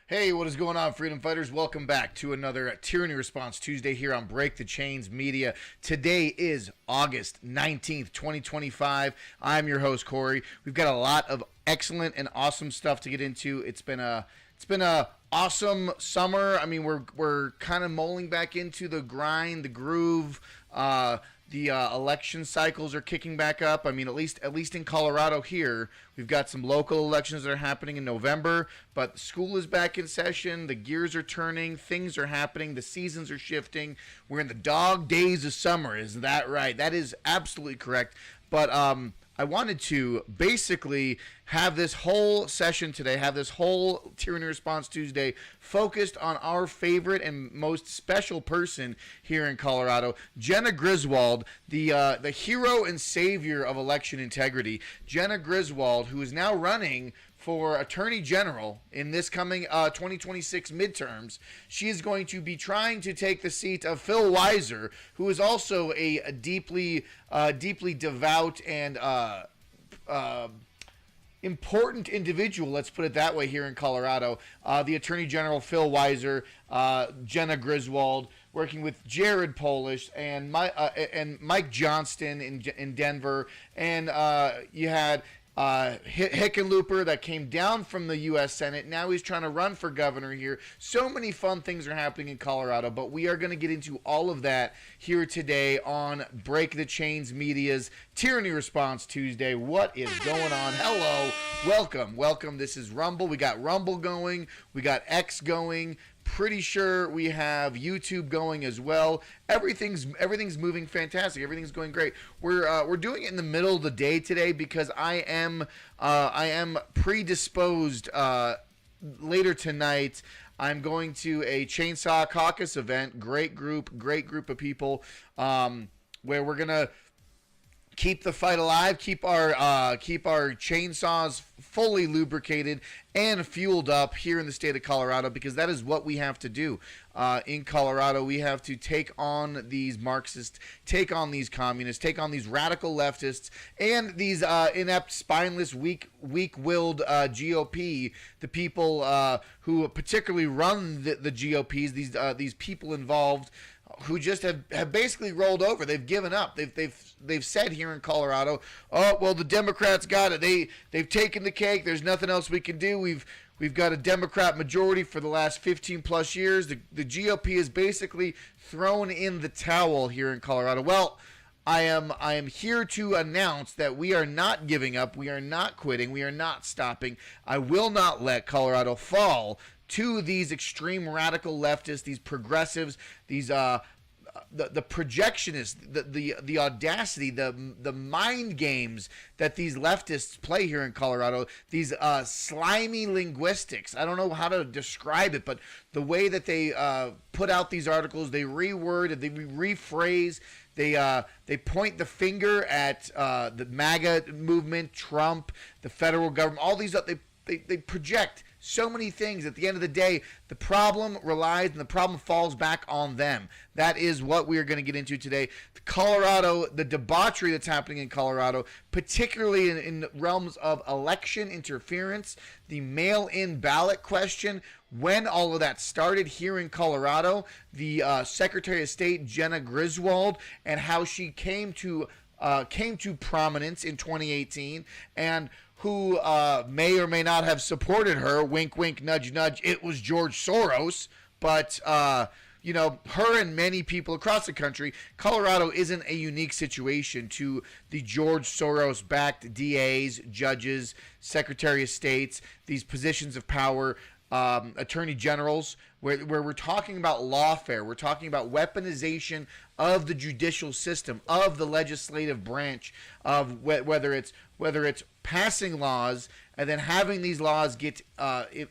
Hey, what is going on, Freedom Fighters? Welcome back to another Tyranny Response Tuesday here on Break the Chains Media. Today is August 19th, 2025. I'm your host, Corey. We've got a lot of excellent and awesome stuff to get into. It's been a awesome summer. I mean, we're kind of mulling back into the grind, the groove. The election cycles are kicking back up. I mean, at least in Colorado here, we've got some local elections that are happening in November, but school is back in session. The gears are turning. Things are happening. The seasons are shifting. We're in the dog days of summer. Is that right? That is absolutely correct. But I wanted to basically have this whole session today, have this whole Tyranny Response Tuesday focused on our favorite and most special person here in Colorado, Jena Griswold, the hero and savior of election integrity. Jena Griswold, who is now running for Attorney General in this coming 2026 midterms. She is going to be trying to take the seat of Phil Weiser, who is also a deeply devout and important individual, let's put it that way, here in Colorado. The Attorney General, Phil Weiser, Jena Griswold, working with Jared Polish and Mike Johnston in Denver. And you had Hickenlooper that came down from the U.S. Senate. Now he's trying to run for governor here. So many fun things are happening in Colorado, but we are going to get into all of that here today on Break the Chains Media's Tyranny Response Tuesday. What is going on? Hello. Welcome. This is Rumble. We got Rumble going. We got X going. Pretty sure we have YouTube going as well. Everything's moving fantastic. Everything's going great. We're doing it in the middle of the day today because I am predisposed. Later tonight, I'm going to a Chainsaw Caucus event. Great group of people. Where we're gonna keep the fight alive, keep our chainsaws fully lubricated and fueled up here in the state of Colorado, because that is what we have to do. In Colorado, we have to take on these Marxists, take on these communists, take on these radical leftists, and these inept, spineless, weak-willed GOP, the people who particularly run the GOPs, these people involved who just have basically rolled over. They've given up. They've said here in Colorado, oh well, the Democrats got it. They've taken the cake. There's nothing else we can do. We've got a Democrat majority for the last 15 plus years. The GOP is basically thrown in the towel here in Colorado. Well, I am here to announce that we are not giving up. We are not quitting. We are not stopping. I will not let Colorado fall to these extreme radical leftists, these progressives, these the projectionists, the audacity, the mind games that these leftists play here in Colorado, these slimy linguistics. I don't know how to describe it, but the way that they put out these articles, they reword, they rephrase, they point the finger at the MAGA movement, Trump, the federal government, all these they project so many things. At the end of the day, the problem relies and the problem falls back on them. That is what we are going to get into today. Colorado, the debauchery that's happening in Colorado, particularly in realms of election interference, the mail-in ballot question, when all of that started here in Colorado, the Secretary of State, Jena Griswold, and how she came to prominence in 2018, and who may or may not have supported her, wink, wink, nudge, nudge, it was George Soros, but, her and many people across the country, Colorado isn't a unique situation to the George Soros-backed DAs, judges, Secretary of States, these positions of power, attorney generals, where we're talking about lawfare, we're talking about weaponization of the judicial system, of the legislative branch, of whether it's passing laws and then having these laws get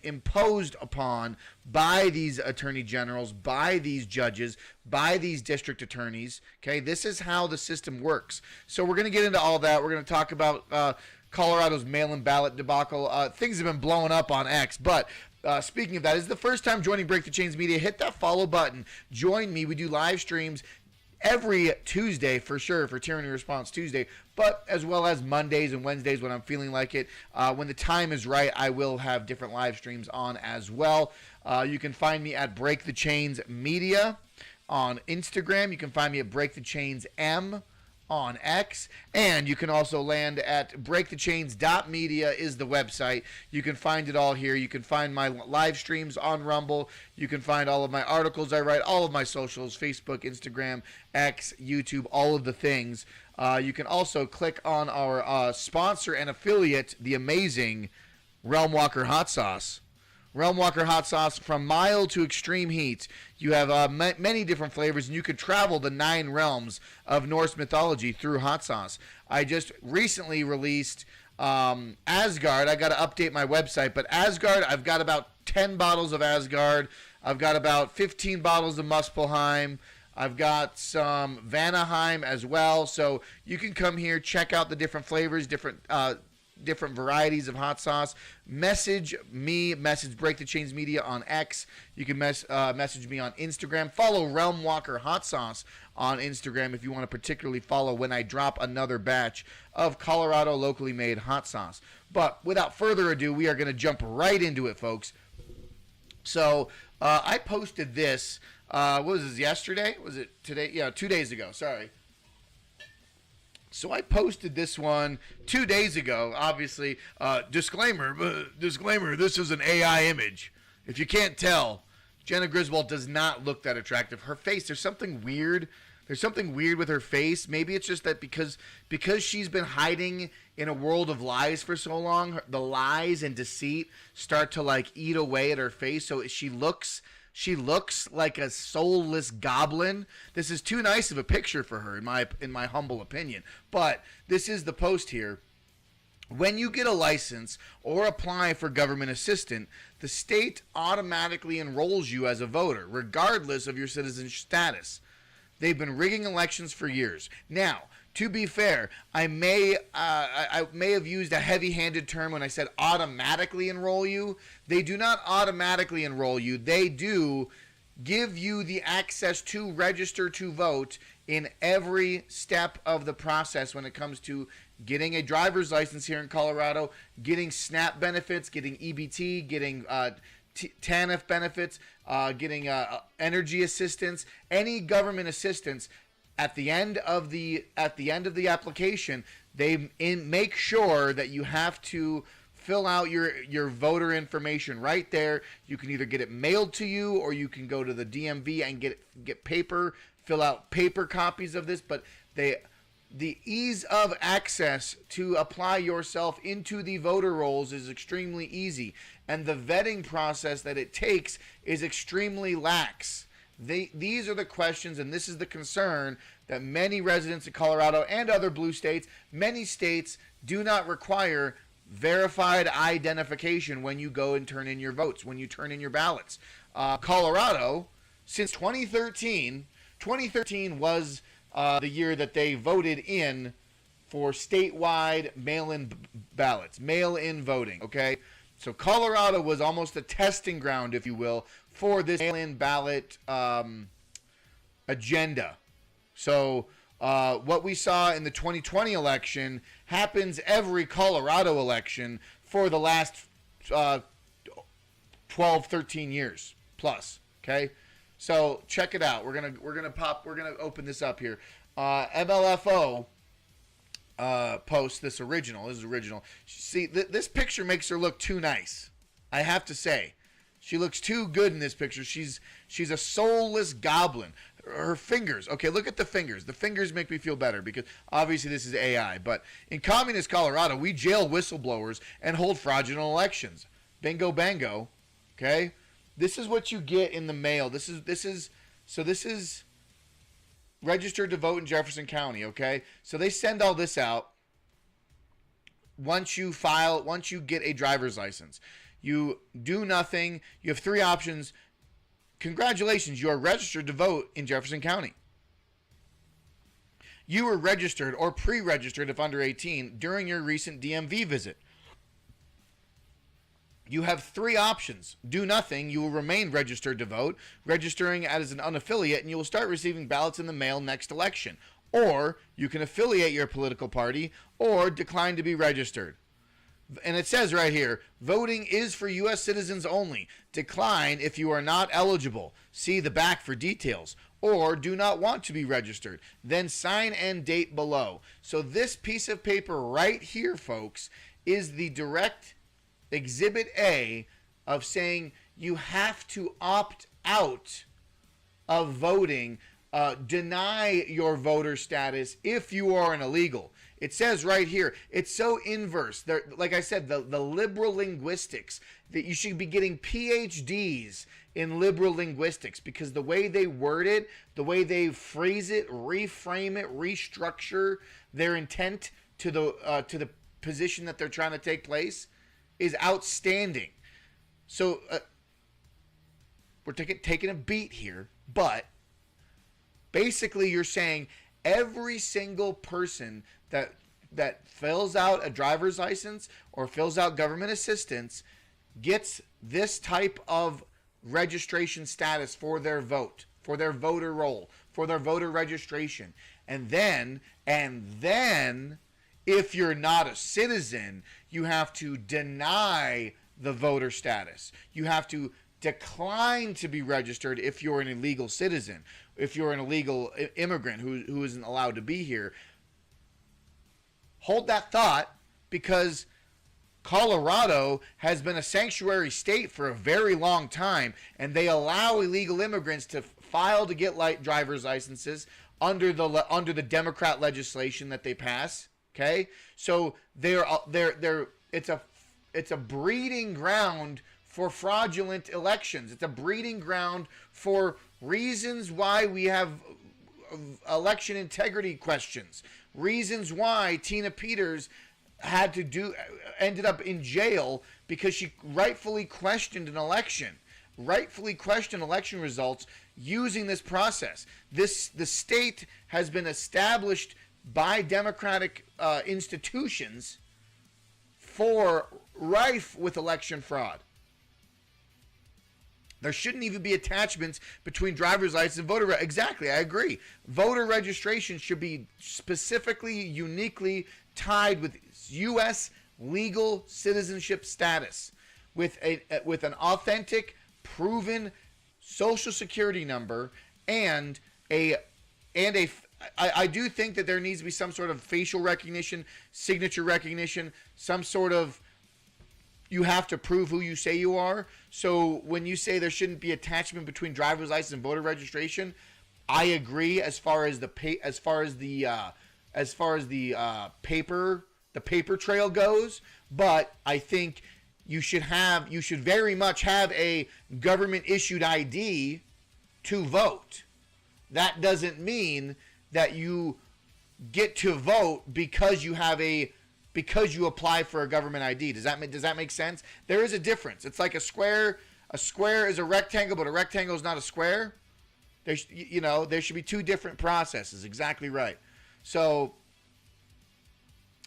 imposed upon by these attorney generals, by these judges, by these district attorneys. Okay, this is how the system works. So we're going to get into all that. We're going to talk about Colorado's mail-in ballot debacle. Things have been blowing up on X, but speaking of that, is the first time joining Break the Chains Media, hit that follow button. Join me. We do live streams every Tuesday for sure for Tyranny Response Tuesday, but as well as Mondays and Wednesdays when I'm feeling like it. When the time is right, I will have different live streams on as well. You can find me at Break the Chains Media on Instagram. You can find me at Break the Chains M on X, and you can also land at breakthechains.media is the website. You can find it all here. You can find my live streams on Rumble. You can find all of my articles I write, all of my socials, Facebook, Instagram, X, YouTube, all of the things. You can also click on our sponsor and affiliate, the amazing Realm Walker Hot Sauce. Realm Walker Hot Sauce, from mild to extreme heat. You have many different flavors, and you can travel the 9 realms of Norse mythology through hot sauce. I just recently released Asgard. I got to update my website, but Asgard, I've got about 10 bottles of Asgard. I've got about 15 bottles of Muspelheim. I've got some Vanaheim as well. So you can come here, check out the different flavors, different varieties of hot sauce. Message Break the Chains Media on X. You can message me on Instagram. Follow Realm Walker Hot Sauce on Instagram if you want to particularly follow when I drop another batch of Colorado locally made hot sauce. But without further ado, we are going to jump right into it, folks. So I posted this. What was this, yesterday? Was it today? Yeah, 2 days ago. Sorry. So I posted this one 2 days ago. Obviously, disclaimer, this is an AI image. If you can't tell, Jena Griswold does not look that attractive. Her face, there's something weird. There's something weird with her face. Maybe it's just that because she's been hiding in a world of lies for so long, the lies and deceit start to like eat away at her face. So she looks like a soulless goblin. This is too nice of a picture for her, in my humble opinion. But this is the post here. When you get a license or apply for government assistance, the state automatically enrolls you as a voter, regardless of your citizenship status. They've been rigging elections for years. Now, to be fair, I may have used a heavy-handed term when I said automatically enroll you. They do not automatically enroll you. They do give you the access to register to vote in every step of the process when it comes to getting a driver's license here in Colorado, getting SNAP benefits, getting EBT, getting TANF benefits, getting energy assistance, any government assistance. At the end of the application, they make sure that you have to fill out your voter information right there. You can either get it mailed to you, or you can go to the DMV and get fill out paper copies of this. But the ease of access to apply yourself into the voter rolls is extremely easy, and the vetting process that it takes is extremely lax. These are the questions, and this is the concern that many residents of Colorado and other blue states, many states do not require verified identification when you go and turn in your votes, when you turn in your ballots. Colorado, since 2013 was the year that they voted in for statewide mail-in ballots, mail-in voting, okay? So Colorado was almost a testing ground, if you will, for this mail-in ballot agenda. So what we saw in the 2020 election happens every Colorado election for the last 12, 13 years plus. Okay, so check it out. We're gonna open this up here. MLFO post this original. This is original. See, this picture makes her look too nice. I have to say. She looks too good in this picture. She's a soulless goblin. Her fingers. Okay, look at the fingers. The fingers make me feel better because obviously this is AI. But in communist Colorado, we jail whistleblowers and hold fraudulent elections. Bingo bango. Okay? This is what you get in the mail. This is registered to vote in Jefferson County, okay? So they send all this out once you get a driver's license. You do nothing. You have 3 options. Congratulations, you are registered to vote in Jefferson County. You were registered or pre-registered if under 18 during your recent DMV visit. You have three options. Do nothing. You will remain registered to vote, registering as an unaffiliate, and you will start receiving ballots in the mail next election. Or you can affiliate your political party or decline to be registered. And it says right here, voting is for U.S. citizens only. Decline if you are not eligible. See the back for details. Or do not want to be registered. Then sign and date below. So this piece of paper right here, folks, is the direct Exhibit A of saying you have to opt out of voting, deny your voter status if you are an illegal. It says right here, it's so inverse. Like I said, the liberal linguistics, that you should be getting PhDs in liberal linguistics, because the way they word it, the way they phrase it, reframe it, restructure their intent to the position that they're trying to take place is outstanding. So we're taking a beat here, but basically you're saying every single person that fills out a driver's license or fills out government assistance gets this type of registration status for their vote, for their voter roll, for their voter registration. And then if you're not a citizen, you have to deny the voter status. You have to decline to be registered if you're an illegal citizen, if you're an illegal immigrant who isn't allowed to be here. Hold that thought, because Colorado has been a sanctuary state for a very long time, and they allow illegal immigrants to file to get driver's licenses under the Democrat legislation that they pass. Okay, so it's a breeding ground for fraudulent elections. It's a breeding ground for reasons why we have election integrity questions. Reasons why Tina Peters ended up in jail because she rightfully questioned election results using this process. The state has been established by democratic institutions for rife with election fraud. There shouldn't even be attachments between driver's license and voter. Exactly, I agree. Voter registration should be specifically, uniquely tied with U.S. legal citizenship status, with an authentic, proven social security number, and I do think that there needs to be some sort of facial recognition, signature recognition, some sort of, you have to prove who you say you are. So when you say there shouldn't be attachment between driver's license and voter registration, I agree as far as the paper trail goes. But I think you should very much have a government issued ID to vote. That doesn't mean that you get to vote because you apply for a government ID. Does that make sense? There is a difference. It's like a square. A square is a rectangle, but a rectangle is not a square. There should be two different processes. Exactly right. So,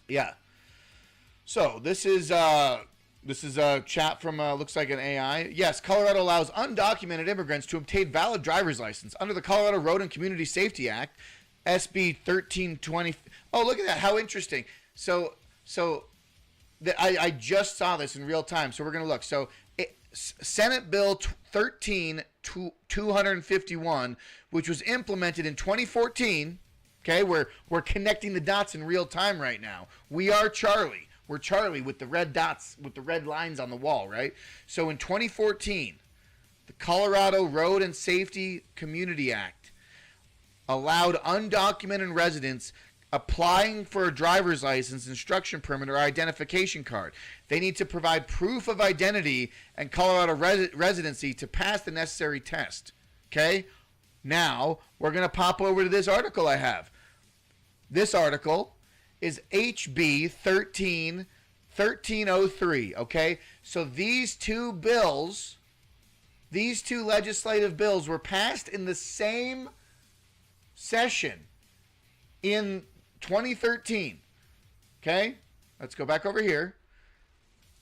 yeah. So this is a chat from looks like an AI. Yes, Colorado allows undocumented immigrants to obtain valid driver's license under the Colorado Road and Community Safety Act, SB 1320. Oh, look at that! How interesting. So I just saw this in real time. So we're gonna look. So Senate Bill 13-251, which was implemented in 2014. Okay, we're connecting the dots in real time right now. We are Charlie. We're Charlie with the red dots, with the red lines on the wall, right? So in 2014, the Colorado Road and Safety Community Act allowed undocumented residents applying for a driver's license, instruction permit, or identification card. They need to provide proof of identity and Colorado residency to pass the necessary test. Okay? Now, we're going to pop over to this article I have. This article is HB 1303, okay? So these two legislative bills were passed in the same session in 2013. Okay? Let's go back over here.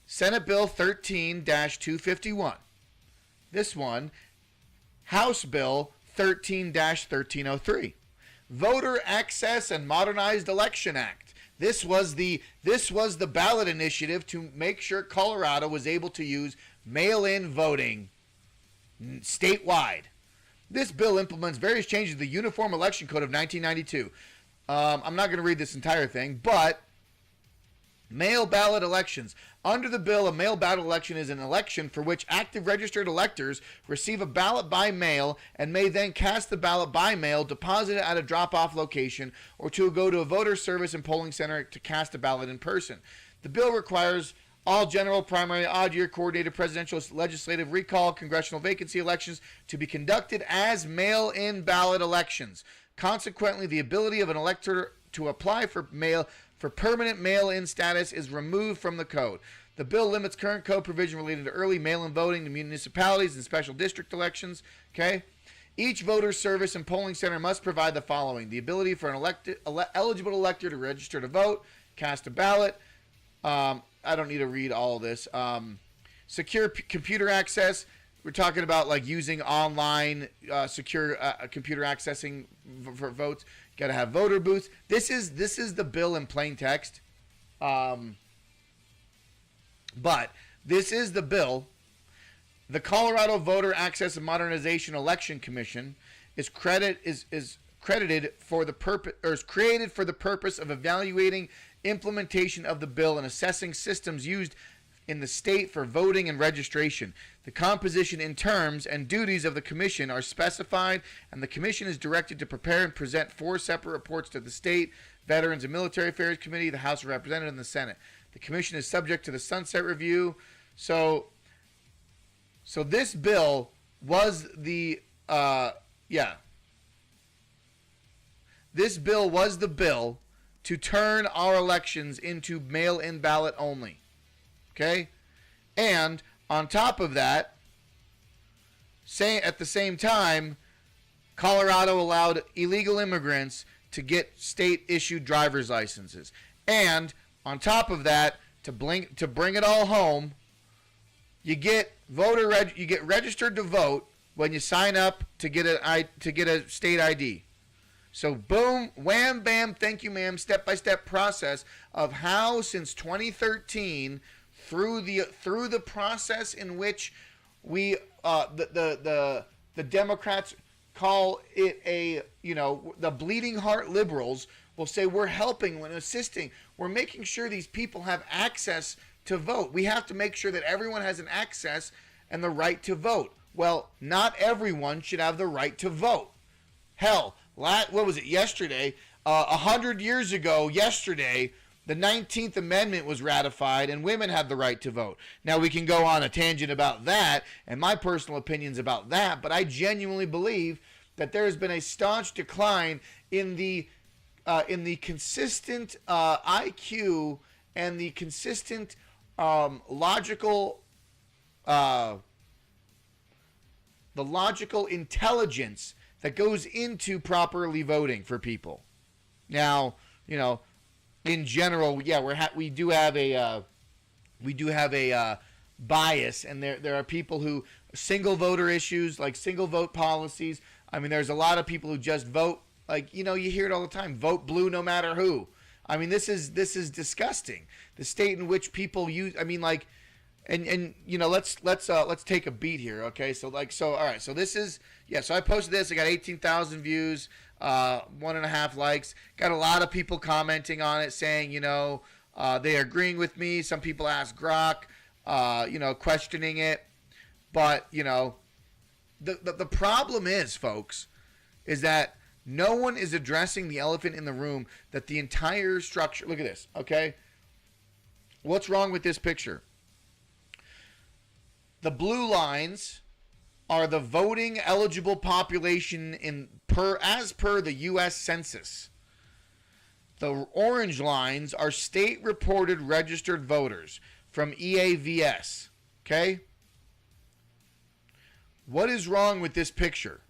Senate Bill 13-251. This one, House Bill 13-1303. Voter Access and Modernized Election Act. This was the ballot initiative to make sure Colorado was able to use mail-in voting statewide. This bill implements various changes to the Uniform Election Code of 1992. I'm not going to read this entire thing, but mail ballot elections. Under the bill, a mail ballot election is an election for which active registered electors receive a ballot by mail and may then cast the ballot by mail, deposit it at a drop-off location, or to go to a voter service and polling center to cast a ballot in person. The bill requires all general, primary, odd-year, coordinated presidential, legislative, recall, congressional vacancy elections to be conducted as mail-in ballot elections. Consequently, the ability of an elector to apply for permanent mail-in status is removed from the code. The bill limits current code provision related to early mail-in voting to municipalities and special district elections. Okay? Each voter service and polling center must provide the following: the ability for an eligible elector to register to vote, cast a ballot. I don't need to read all of this. Secure computer access. We're talking about like using online secure computer accessing for votes. You got to have voter booths. This is the bill in plain text. But this is the bill. The Colorado Voter Access and Modernization Election Commission is credited for the purpose, or is created for the purpose of evaluating implementation of the bill and assessing systems used in the state for voting and registration. The composition in terms and duties of the commission are specified, and the commission is directed to prepare and present 4 separate reports to the State Veterans and Military Affairs Committee, the House of Representatives, and the Senate. The commission is subject to the sunset review. So this bill was This bill was the bill to turn our elections into mail-in ballot only. Okay? And on top of that, at the same time, Colorado allowed illegal immigrants to get state-issued driver's licenses. And on top of that, to bring it all home, you get registered to vote when you sign up to get a state ID. So boom, wham, bam, thank you, ma'am, step-by-step process of how since 2013 through the process in which we the Democrats call it the bleeding heart liberals will say we're helping, we're assisting, we're making sure these people have access to vote. We have to make sure that everyone has an access and the right to vote. Well, not everyone should have the right to vote. Hell, what was it yesterday? 100 years ago yesterday, the 19th Amendment was ratified and women have the right to vote. Now, we can go on a tangent about that and my personal opinions about that, but I genuinely believe that there has been a staunch decline in the consistent IQ and the consistent logical intelligence that goes into properly voting for people. Now, in general, yeah, we do have a bias, and there are people who single voter issues, like single vote policies. I mean, there's a lot of people who just vote, like, you hear it all the time, vote blue no matter who. I mean, this is disgusting. The state in which people use, I mean, like, and let's take a beat here, okay? So all right. So this is, so I posted this. I got 18,000 views, 1.5 likes. Got a lot of people commenting on it, saying, they are agreeing with me. Some people ask Grok, questioning it. But the problem is, folks, is that no one is addressing the elephant in the room, that the entire structure. Look at this, okay? What's wrong with this picture? The blue lines are the voting eligible population as per the U.S. Census. The orange lines are state reported registered voters from EAVS. Okay? What is wrong with this picture?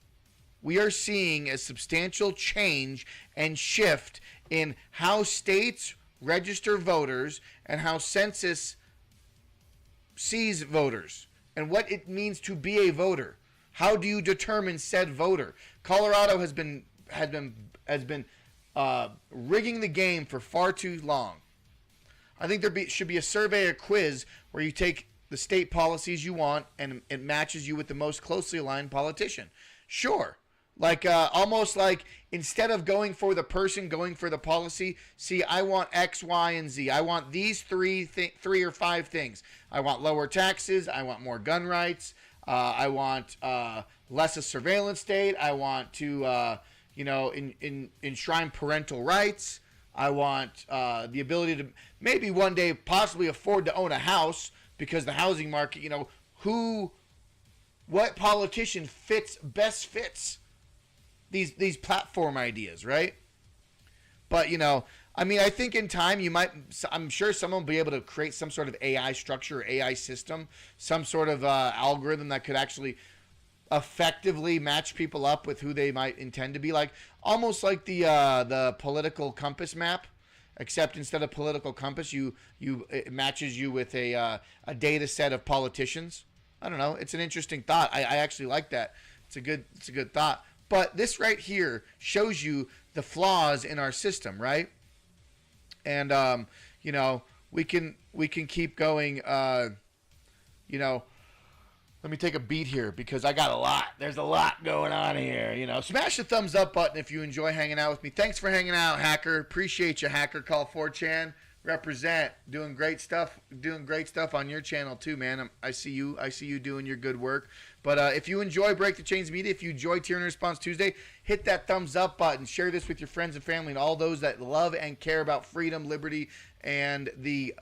We are seeing a substantial change and shift in how states register voters and how census sees voters and what it means to be a voter. How do you determine said voter? Colorado has been rigging the game for far too long. I think should be a survey or quiz where you take the state policies you want and it matches you with the most closely aligned politician. Sure. Like almost like instead of going for the person, going for the policy. See, I want X, Y, and Z. I want these three or five things. I want lower taxes. I want more gun rights. I want less a surveillance state. I want to enshrine parental rights. I want the ability to maybe one day possibly afford to own a house because the housing market. What politician best fits these platform ideas, right? But I think in time I'm sure someone will be able to create some sort of AI structure, or AI system, some sort of algorithm that could actually effectively match people up with who they might intend to be, like almost like the political compass map, except instead of political compass, it matches you with a data set of politicians. I don't know. It's an interesting thought. I actually like that. It's a good thought. But this right here shows you the flaws in our system, right? And we can keep going. Let me take a beat here because I got a lot. There's a lot going on here. Smash the thumbs up button if you enjoy hanging out with me. Thanks for hanging out, Hacker. Appreciate you, Hacker. Call 4chan. Represent. Doing great stuff on your channel too, man. I see you doing your good work. But if you enjoy Break the Chains Media, if you enjoy Tyranny Response Tuesday, hit that thumbs up button. Share this with your friends and family and all those that love and care about freedom, liberty, and the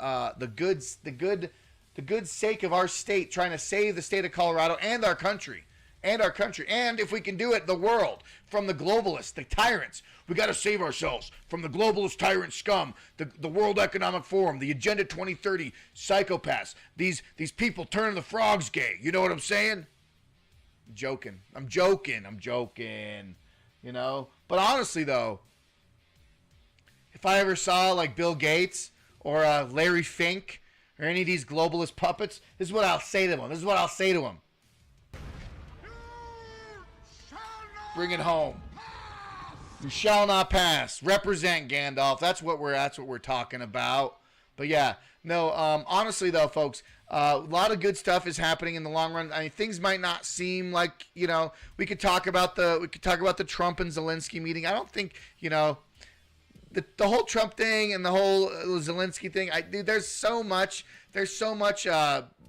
good sake of our state, trying to save the state of Colorado and our country. And if we can do it, the world, from the globalists, the tyrants. We got to save ourselves from the globalist tyrant scum, the World Economic Forum, the Agenda 2030 psychopaths. These people turning the frogs gay. You know what I'm saying? I'm joking. But honestly, though, if I ever saw like Bill Gates or Larry Fink or any of these globalist puppets, this is what I'll say to them. Bring it home. You shall not pass. Represent, Gandalf. That's what we're talking about. But yeah, no. Honestly, though, folks, a lot of good stuff is happening in the long run. I mean, things might not seem like we could talk about the Trump and Zelensky meeting. I don't think the whole Trump thing and the whole Zelensky thing. Dude, there's so much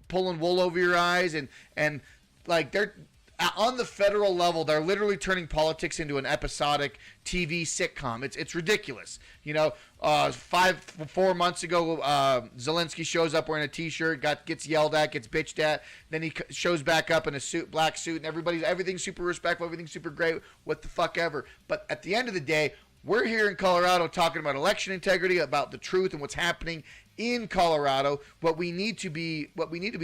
pulling wool over your eyes and like they're. On the federal level, they're literally turning politics into an episodic TV sitcom. It's ridiculous. 4 months ago, Zelensky shows up wearing a T-shirt, gets yelled at, gets bitched at. Then he shows back up in a black suit, and everything's super respectful, everything's super great. What the fuck ever. But at the end of the day, we're here in Colorado talking about election integrity, about the truth and what's happening in Colorado. What we need to be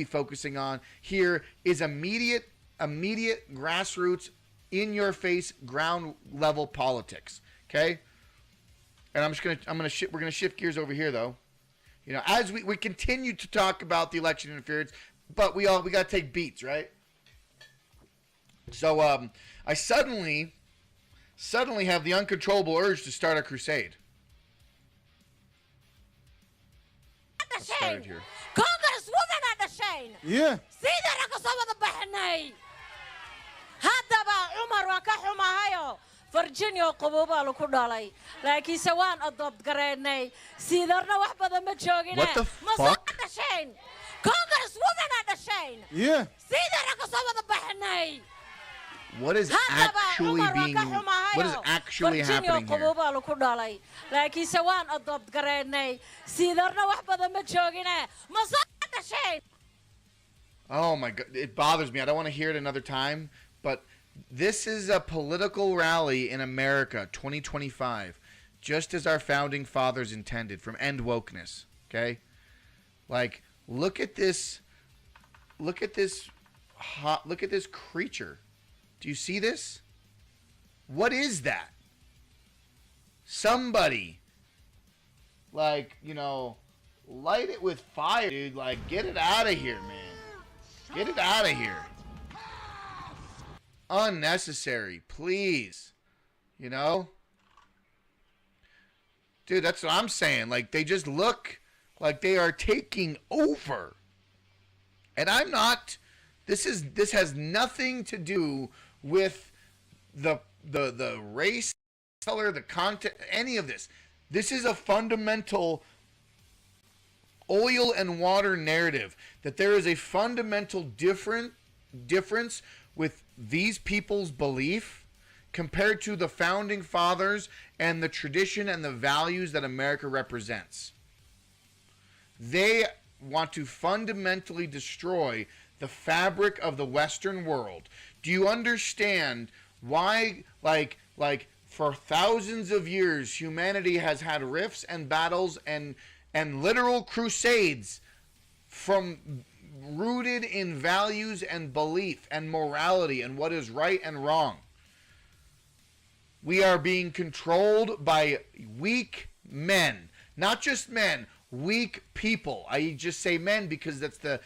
focusing on here is immediate grassroots, in your face, ground level politics. Okay? And we're gonna shift gears over here though. As we continue to talk about the election interference, but we gotta take beats, right? So I suddenly have the uncontrollable urge to start a crusade. Let's start it here. Congresswoman at the Shane. Yeah. haddaba cumar waa ka xumahayo virginia qabooba lagu dhalay laakiin sawaan adood gareynay siidarna wax badan ma joogine What the fuck? Congresswoman at the Shane. Yeah. Siidara ka soo wada baxnay. What is actually happening Virginia here? qabooba lagu dhalay laakiin sawaan adood gareynay siidarna wax badan ma joogine ma soo dhashay. Oh my God, it bothers me. I don't want to hear it another time. But this is a political rally in America, 2025, just as our founding fathers intended, from End Wokeness. Okay, like look at this creature. Do you see this? What is that? Somebody, like Light it with fire, dude. Like, get it out of here, man. Get it out of here. Unnecessary, please. You know? Dude, that's what I'm saying. Like, they just look like they are taking over. And I'm not... This has nothing to do with the race, color, the content, any of this. This is a fundamental oil and water narrative, that there is a fundamental difference with these people's belief compared to the founding fathers and the tradition and the values that America represents. They want to fundamentally destroy the fabric of the Western world. Do you understand why, like for thousands of years, humanity has had rifts and battles and literal crusades from rooted in values and belief and morality and what is right and wrong? We are being controlled by weak men, not just men, weak people. I just say men because that's the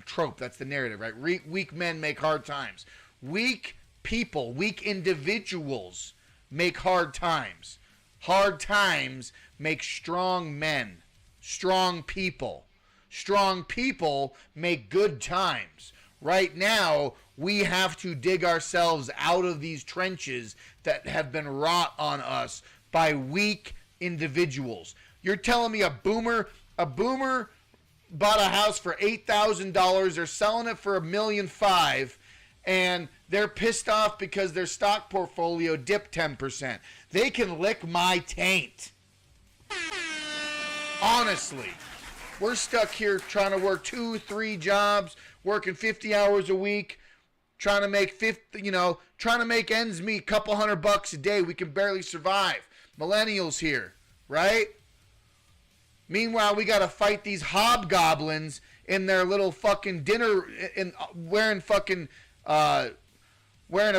trope, that's the narrative, right? Weak men make hard times. Weak people, weak individuals make hard times. Hard times make strong men, strong people. Strong people make good times. Right now, we have to dig ourselves out of these trenches that have been wrought on us by weak individuals. You're telling me a boomer bought a house for $8,000, they're selling it for $1.5 million, and they're pissed off because their stock portfolio dipped 10%. They can lick my taint. Honestly. We're stuck here trying to work 2-3 jobs, working 50 hours a week, trying to make trying to make ends meet, couple $100 a day. We can barely survive. Millennials here, right? Meanwhile, we got to fight these hobgoblins in their little fucking dinner, wearing a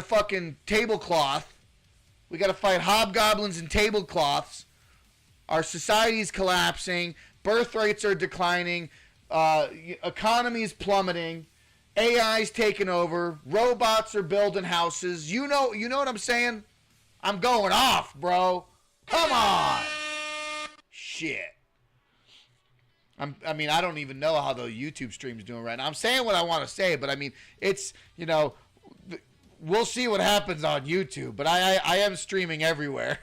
fucking tablecloth. We got to fight hobgoblins and tablecloths. Our society's collapsing. Birth rates are declining. Economy is plummeting. AI's taking over. Robots are building houses. You know what I'm saying? I'm going off, bro. Come on. Shit. I mean, I don't even know how the YouTube stream's doing right now. I'm saying what I want to say, but I mean, it's, we'll see what happens on YouTube. But I am streaming everywhere.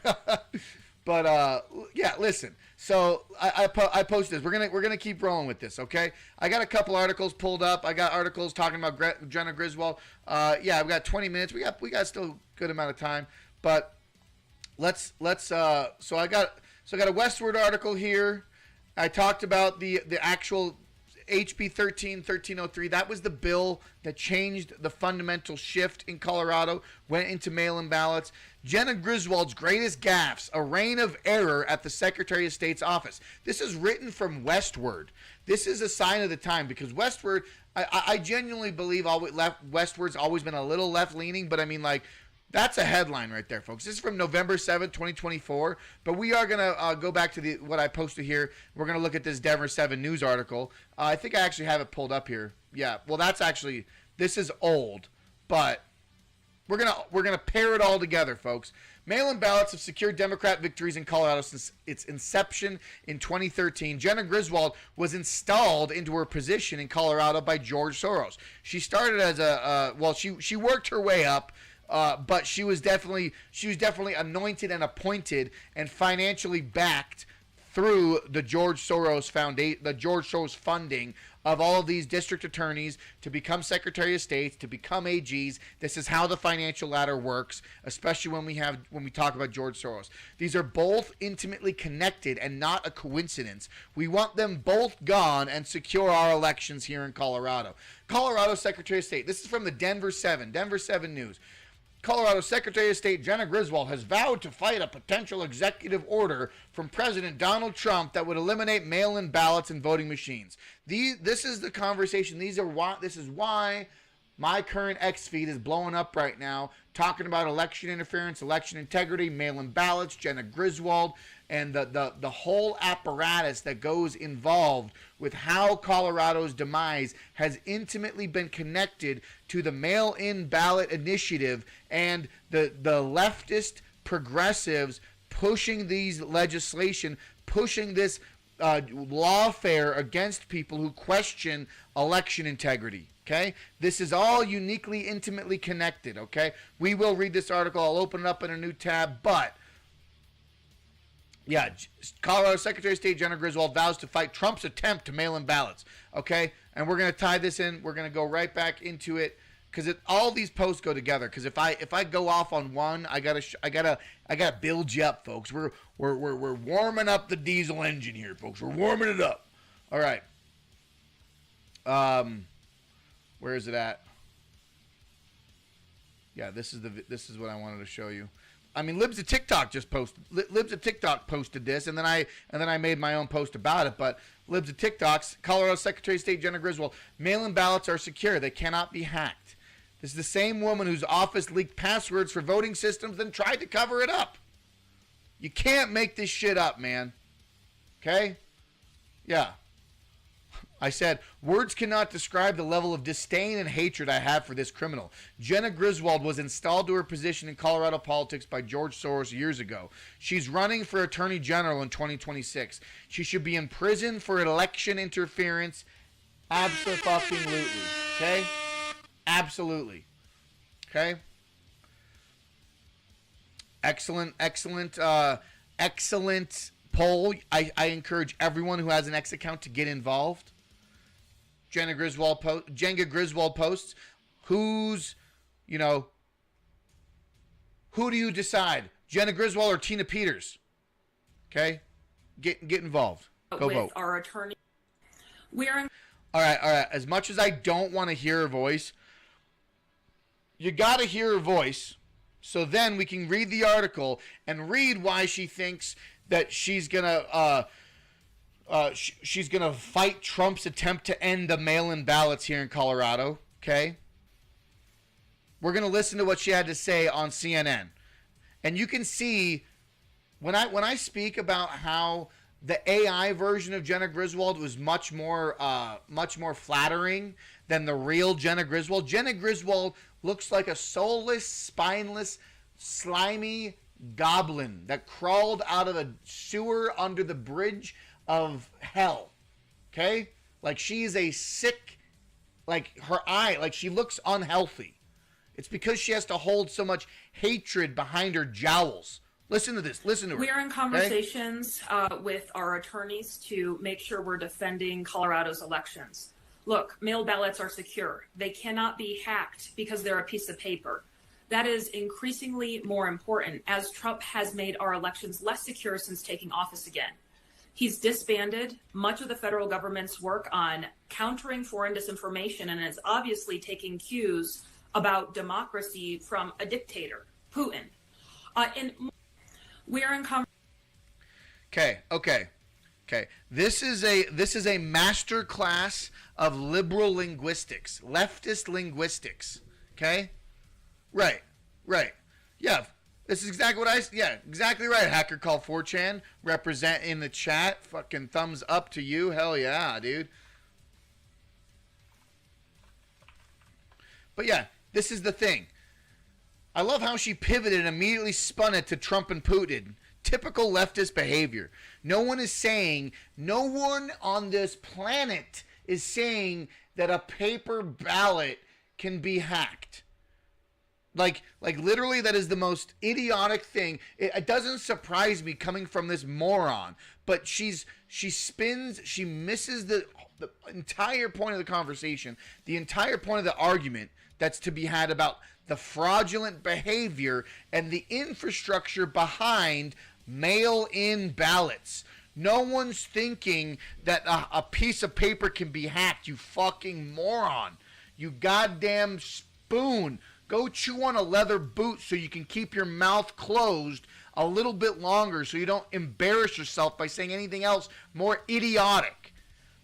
But yeah, listen. So I posted this. We're gonna keep rolling with this, okay? I got a couple articles pulled up. I got articles talking about Jena Griswold. Yeah, I've got 20 minutes. We got still a good amount of time, but let's. So I got a Westward article here. I talked about the actual HB 1303. That was the bill that changed the fundamental shift in Colorado, went into mail-in ballots. Jena Griswold's greatest gaffes, a reign of error at the Secretary of State's office. This is written from Westward. This is a sign of the time because Westward, I genuinely believe Westward's always been a little left-leaning, but I mean, like, that's a headline right there, folks. This is from November 7th, 2024. But we are going to go back to what I posted here. We're going to look at this Denver 7 news article. I think I actually have it pulled up here. Yeah, well, this is old. But we're gonna pair it all together, folks. Mail-in ballots have secured Democrat victories in Colorado since its inception in 2013. Jena Griswold was installed into her position in Colorado by George Soros. She started as she worked her way up. But she was definitely anointed and appointed and financially backed through the George Soros Foundation, the George Soros funding of all of these district attorneys to become Secretary of State, to become AGs. This is how the financial ladder works, especially when we talk about George Soros. These are both intimately connected and not a coincidence. We want them both gone and secure our elections here in Colorado. Colorado Secretary of State. This is from the Denver 7 News. Colorado Secretary of State Jena Griswold has vowed to fight a potential executive order from President Donald Trump that would eliminate mail-in ballots and voting machines. This is the conversation. This is why my current X feed is blowing up right now, talking about election interference, election integrity, mail-in ballots, Jena Griswold. and the whole apparatus that goes involved with how Colorado's demise has intimately been connected to the mail-in ballot initiative and the leftist progressives pushing these legislation, pushing this lawfare against people who question election integrity. Okay, this is all uniquely, intimately connected. Okay, we will read this article. I'll open it up in a new tab, but yeah, Colorado Secretary of State Jena Griswold vows to fight Trump's attempt to mail in ballots. Okay, and we're gonna tie this in. We're gonna go right back into it because all these posts go together. Because if I go off on one, I gotta build you up, folks. We're warming up the diesel engine here, folks. We're warming it up. All right. Where is it at? Yeah, this is what I wanted to show you. I mean, Libs of TikTok just posted. Libs of TikTok posted this, and then I made my own post about it. But Libs of TikTok's Colorado Secretary of State Jena Griswold, mail-in ballots are secure. They cannot be hacked. This is the same woman whose office leaked passwords for voting systems and tried to cover it up. You can't make this shit up, man. Okay? Yeah. I said, words cannot describe the level of disdain and hatred I have for this criminal. Jena Griswold was installed to her position in Colorado politics by George Soros years ago. She's running for Attorney General in 2026. She should be in prison for election interference. Abso-fucking-lutely. Okay? Absolutely. Okay? Excellent poll. I encourage everyone who has an X account to get involved. Jena Griswold posts. Who do you decide? Jena Griswold or Tina Peters? Okay? Get involved. Go with vote. Our attorney. All right. As much as I don't want to hear her voice, you got to hear her voice so then we can read the article and read why she thinks that she's going to fight Trump's attempt to end the mail-in ballots here in Colorado, okay? We're going to listen to what she had to say on CNN. And you can see when I speak about how the AI version of Jena Griswold was much more flattering than the real Jena Griswold. Jena Griswold looks like a soulless, spineless, slimy goblin that crawled out of a sewer under the bridge of hell. Okay? Like she's a sick, like her eye, like she looks unhealthy. It's because she has to hold so much hatred behind her jowls. Listen to this. Listen to her. We are in conversations with our attorneys to make sure we're defending Colorado's elections. Look, mail ballots are secure. They cannot be hacked because they're a piece of paper. That is increasingly more important as Trump has made our elections less secure since taking office again. He's disbanded much of the federal government's work on countering foreign disinformation and is obviously taking cues about democracy from a dictator, Putin. And we are in Okay. This is a master class of liberal linguistics, leftist linguistics. Okay? Right. Yeah. This is exactly what exactly right. Hacker call 4chan. Represent in the chat. Fucking thumbs up to you. Hell yeah, dude. But yeah, this is the thing. I love how she pivoted and immediately spun it to Trump and Putin. Typical leftist behavior. No one on this planet is saying that a paper ballot can be hacked. Like literally that is the most idiotic thing. It doesn't surprise me coming from this moron, but she misses the entire point of the conversation, the entire point of the argument that's to be had about the fraudulent behavior and the infrastructure behind mail-in ballots. No one's thinking that a piece of paper can be hacked, you fucking moron. You goddamn spoon. Go chew on a leather boot so you can keep your mouth closed a little bit longer so you don't embarrass yourself by saying anything else more idiotic.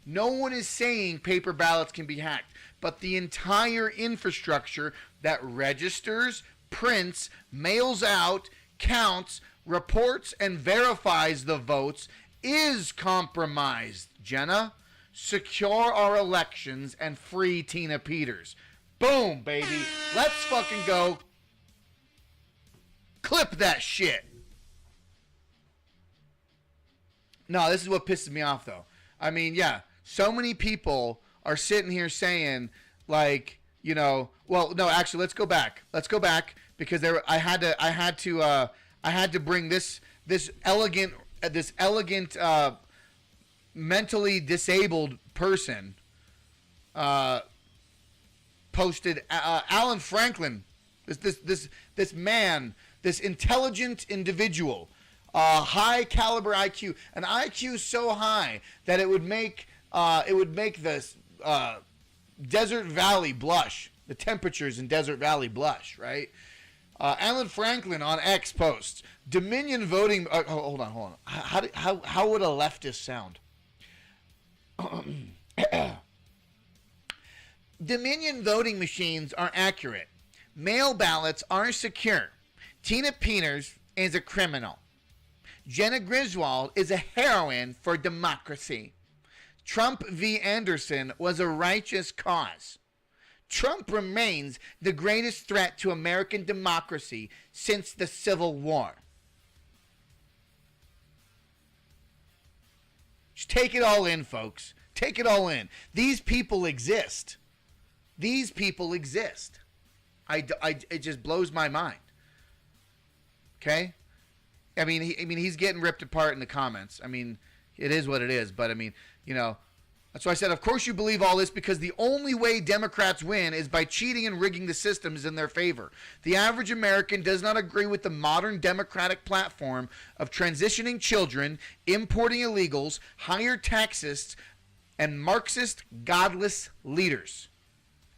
No one is saying paper ballots can be hacked, but the entire infrastructure that registers, prints, mails out, counts, reports, and verifies the votes is compromised, Jena. Secure our elections and free Tina Peters. Boom, baby. Let's fucking go. Clip that shit. No, this is what pisses me off, though. I mean, yeah, so many people are sitting here saying, like, you know, well, no, actually, let's go back. Let's go back because I had to bring this elegant, mentally disabled person posted Alan Franklin, this man, this intelligent individual, high caliber IQ, an IQ so high that it would make this Desert Valley blush. The temperatures in Desert Valley blush, right? Alan Franklin on X posts Dominion voting. Hold on. How would a leftist sound? Dominion voting machines are accurate. Mail ballots are secure. Tina Peters is a criminal. Jena Griswold is a heroine for democracy. Trump v. Anderson was a righteous cause. Trump remains the greatest threat to American democracy since the Civil War. Just take it all in, folks. Take it all in. These people exist. These people exist. It just blows my mind. Okay? I mean, he's getting ripped apart in the comments. I mean, it is what it is. But, I mean, you know, that's why I said, of course you believe all this because the only way Democrats win is by cheating and rigging the systems in their favor. The average American does not agree with the modern Democratic platform of transitioning children, importing illegals, higher taxists, and Marxist godless leaders.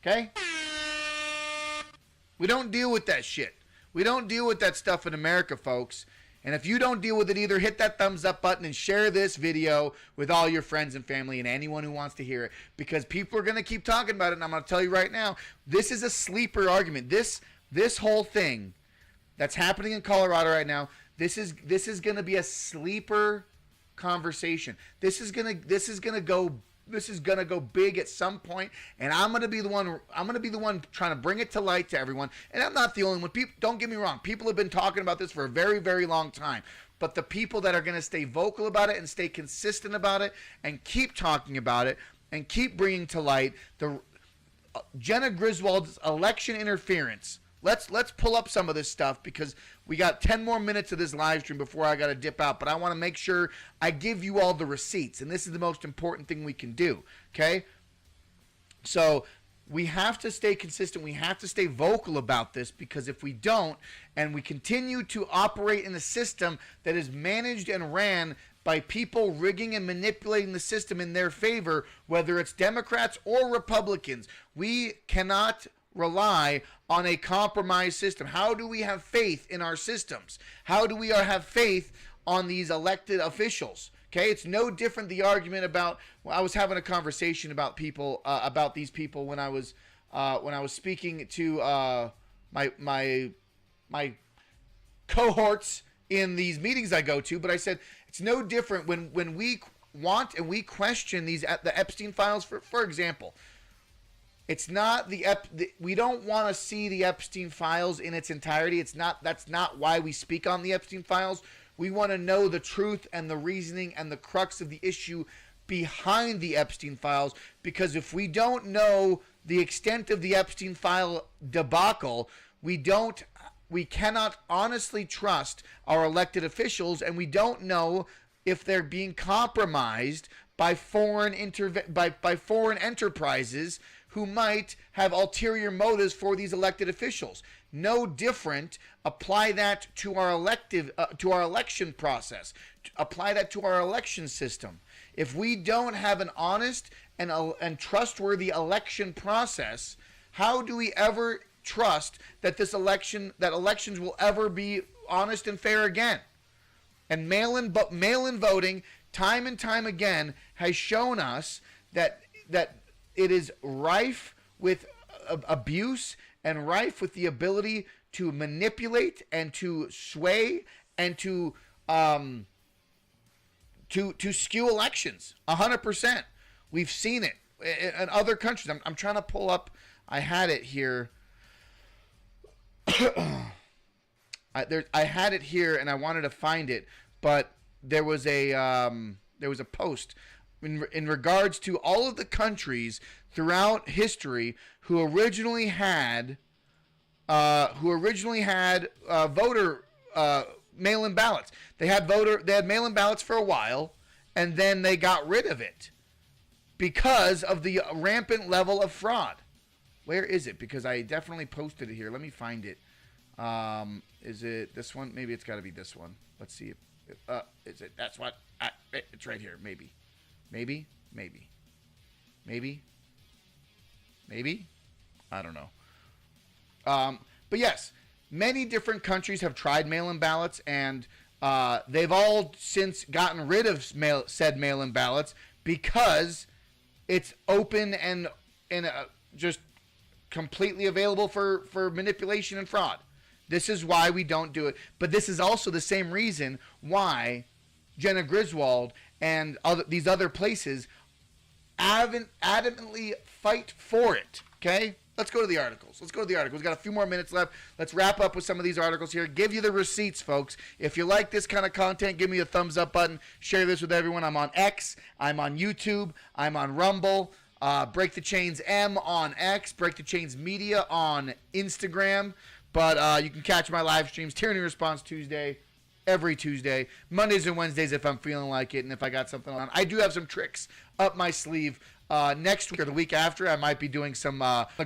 Okay? We don't deal with that shit. We don't deal with that stuff in America, folks. And if you don't deal with it either, hit that thumbs up button and share this video with all your friends and family and anyone who wants to hear it. Because people are going to keep talking about it. And I'm going to tell you right now, this is a sleeper argument. This whole thing that's happening in Colorado right now, this is going to be a sleeper conversation. This is going to go big at some point, and I'm going to be the one trying to bring it to light to everyone. And I'm not the only one. People, don't get me wrong. People have been talking about this for a very, very long time. But the people that are going to stay vocal about it and stay consistent about it and keep talking about it and keep bringing to light the Jena Griswold's election interference. Let's pull up some of this stuff because we got 10 more minutes of this live stream before I got to dip out. But I want to make sure I give you all the receipts. And this is the most important thing we can do. Okay? So we have to stay consistent. We have to stay vocal about this because if we don't and we continue to operate in a system that is managed and ran by people rigging and manipulating the system in their favor, whether it's Democrats or Republicans, we cannot rely on a compromised system. How do we have faith in our systems? How do we have faith on these elected officials? Okay, it's no different the argument about. Well, I was having a conversation about these people when I was speaking to my cohorts in these meetings I go to. But I said it's no different when we want and we question the Epstein files for example. It's not we don't want to see the Epstein files in its entirety. That's not why we speak on the Epstein files. We want to know the truth and the reasoning and the crux of the issue behind the Epstein files, because if we don't know the extent of the Epstein file debacle, we cannot honestly trust our elected officials, and we don't know if they're being compromised by foreign enterprises who might have ulterior motives for these elected officials. No different. Apply that to our election process. Apply that to our election system. If we don't have an honest and trustworthy election process, how do we ever trust that elections will ever be honest and fair again? And mail-in voting, time and time again, has shown us that it is rife with abuse and rife with the ability to manipulate and to sway and to skew elections. 100%. We've seen it in other countries. I'm trying to pull up. I had it here. I had it here and I wanted to find it, but there was a post in regards to all of the countries throughout history who originally had voter mail-in ballots. They had mail-in ballots for a while, and then they got rid of it because of the rampant level of fraud. Where is it? Because I definitely posted it here. Let me find it. Is it this one? Maybe it's got to be this one. Let's see. Is it? That's what. It's right here. Maybe. I don't know. But yes, many different countries have tried mail-in ballots, and they've all since gotten rid of said mail-in ballots because it's open and just completely available for manipulation and fraud. This is why we don't do it. But this is also the same reason why Jena Griswold and these other places adamantly fight for it. Okay? Let's go to the articles. We've got a few more minutes left. Let's wrap up with some of these articles here. Give you the receipts, folks. If you like this kind of content, give me a thumbs up button. Share this with everyone. I'm on X. I'm on YouTube. I'm on Rumble. Break the Chains M on X. Break the Chains Media on Instagram. But you can catch my live streams, Tyranny Response Tuesday, every Tuesday, Mondays and Wednesdays if I'm feeling like it, and if I got something on. I do have some tricks up my sleeve. Next week or the week after, I might be doing some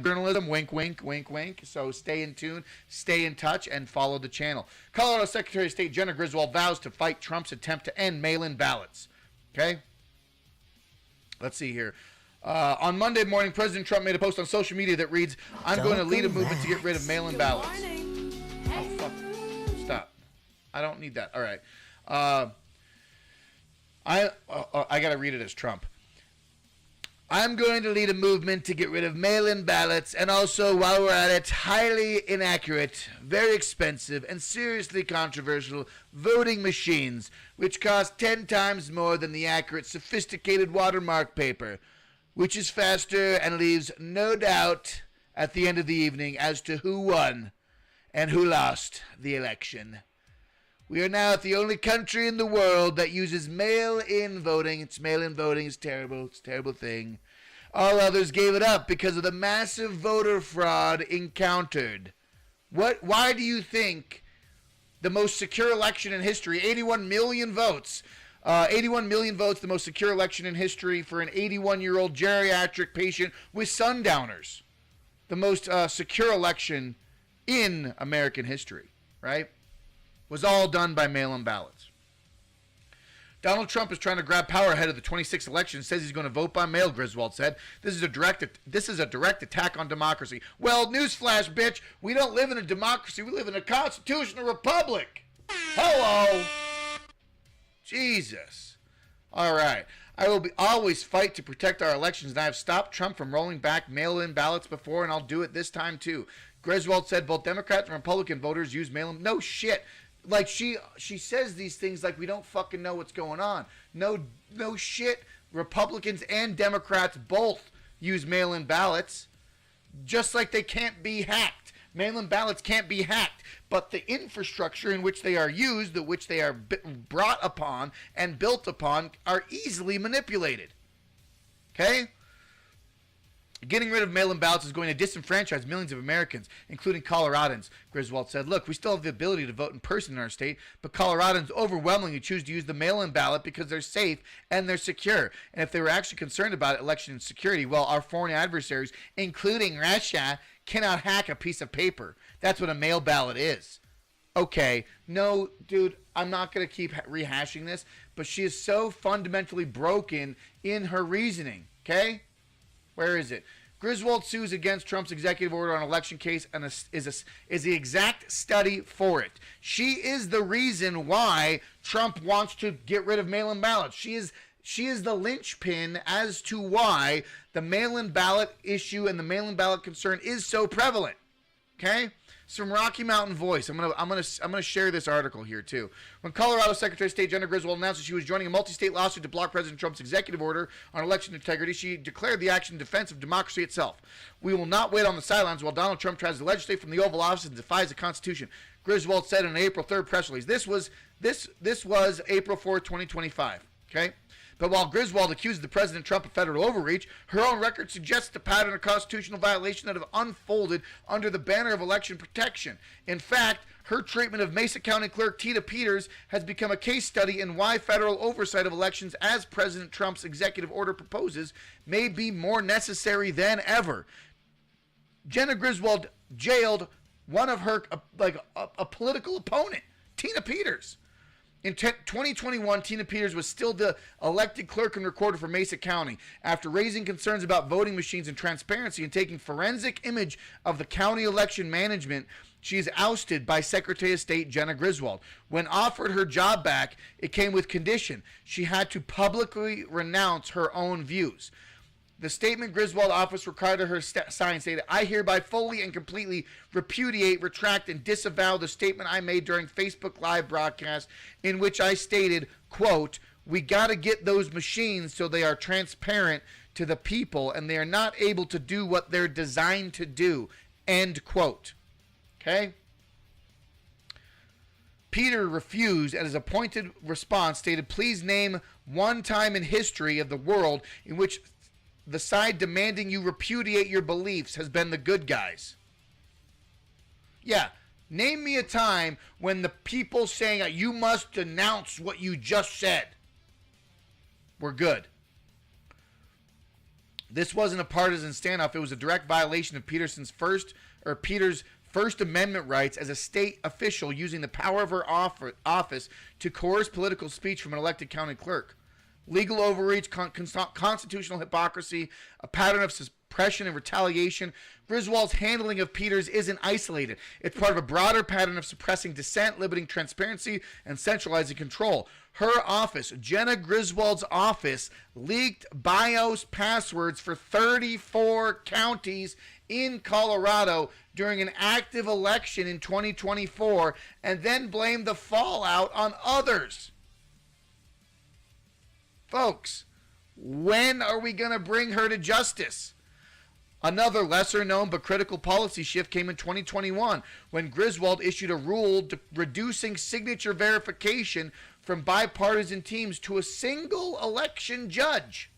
journalism, wink, wink, wink, wink. So stay in tune, stay in touch, and follow the channel. Colorado Secretary of State Jena Griswold vows to fight Trump's attempt to end mail-in ballots. Okay? Let's see here. On Monday morning, President Trump made a post on social media that reads, "I'm going to lead a movement to get rid of mail-in ballots." Oh, fuck. Stop. I don't need that. All right. I got to read it as Trump. "I'm going to lead a movement to get rid of mail-in ballots, and also, while we're at it, highly inaccurate, very expensive, and seriously controversial voting machines, which cost 10 times more than the accurate, sophisticated watermark paper, which is faster and leaves no doubt at the end of the evening as to who won and who lost the election. We are now the only country in the world that uses mail-in voting. Mail-in voting is terrible. It's a terrible thing. All others gave it up because of the massive voter fraud encountered. Why do you think the most secure election in history, 81 million votes, 81 million votes, the most secure election in history for an 81-year-old geriatric patient with sundowners, the most secure election in American history, right? Was all done by mail-in ballots. Donald Trump is trying to grab power ahead of the 26th election, says he's going to vote by mail, Griswold said. This is a direct attack on democracy. Well, newsflash, bitch, we don't live in a democracy. We live in a constitutional republic. Hello. Jesus. All right. I will always fight to protect our elections, and I have stopped Trump from rolling back mail-in ballots before, and I'll do it this time too. Griswold said both Democrat and Republican voters use mail-in. No shit. Like she says these things like we don't fucking know what's going on. No shit. Republicans and Democrats both use mail-in ballots, just like they can't be hacked. Mail-in ballots can't be hacked, but the infrastructure in which they are used, which they are brought upon and built upon, are easily manipulated. Okay? Getting rid of mail-in ballots is going to disenfranchise millions of Americans, including Coloradans, Griswold said. Look, we still have the ability to vote in person in our state, but Coloradans overwhelmingly choose to use the mail-in ballot because they're safe and they're secure. And if they were actually concerned about election security, well, our foreign adversaries, including Russia, cannot hack a piece of paper. That's what a mail ballot is. Okay, no, dude, I'm not going to keep rehashing this, but she is so fundamentally broken in her reasoning, okay? Where is it? Griswold sues against Trump's executive order on election case and is the exact study for it. She is the reason why Trump wants to get rid of mail-in ballots. She is the linchpin as to why the mail-in ballot issue and the mail-in ballot concern is so prevalent. Okay? It's from Rocky Mountain Voice. I'm gonna share this article here too. When Colorado Secretary of State Jena Griswold announced that she was joining a multi-state lawsuit to block President Trump's executive order on election integrity, she declared the action in defense of democracy itself. We will not wait on the sidelines while Donald Trump tries to legislate from the Oval Office and defies the Constitution, Griswold said in an April 3rd press release. This was April 4th, 2025. Okay. But while Griswold accused the President Trump of federal overreach, her own record suggests a pattern of constitutional violation that have unfolded under the banner of election protection. In fact, her treatment of Mesa County Clerk Tina Peters has become a case study in why federal oversight of elections, as President Trump's executive order proposes, may be more necessary than ever. Jena Griswold jailed one of her, a political opponent, Tina Peters. In 2021, Tina Peters was still the elected clerk and recorder for Mesa County. After raising concerns about voting machines and transparency and taking forensic image of the county election management, she is ousted by Secretary of State Jena Griswold. When offered her job back, it came with condition. She had to publicly renounce her own views. The statement Griswold office required her sign stated, I hereby fully and completely repudiate, retract, and disavow the statement I made during Facebook Live broadcast in which I stated, quote, we got to get those machines so they are transparent to the people and they are not able to do what they're designed to do, end quote. Okay? Peter refused, and his appointed response stated, please name one time in history of the world in which the side demanding you repudiate your beliefs has been the good guys. Yeah, name me a time when the people saying you must denounce what you just said were good. This wasn't a partisan standoff. It was a direct violation of Peter's First Amendment rights as a state official using the power of her office to coerce political speech from an elected county clerk. Legal overreach, constitutional hypocrisy, a pattern of suppression and retaliation. Griswold's handling of Peters isn't isolated. It's part of a broader pattern of suppressing dissent, limiting transparency, and centralizing control. Her office, Jena Griswold's office, leaked BIOS passwords for 34 counties in Colorado during an active election in 2024 and then blamed the fallout on others. Folks, when are we going to bring her to justice? Another lesser known but critical policy shift came in 2021 when Griswold issued a rule reducing signature verification from bipartisan teams to a single election judge.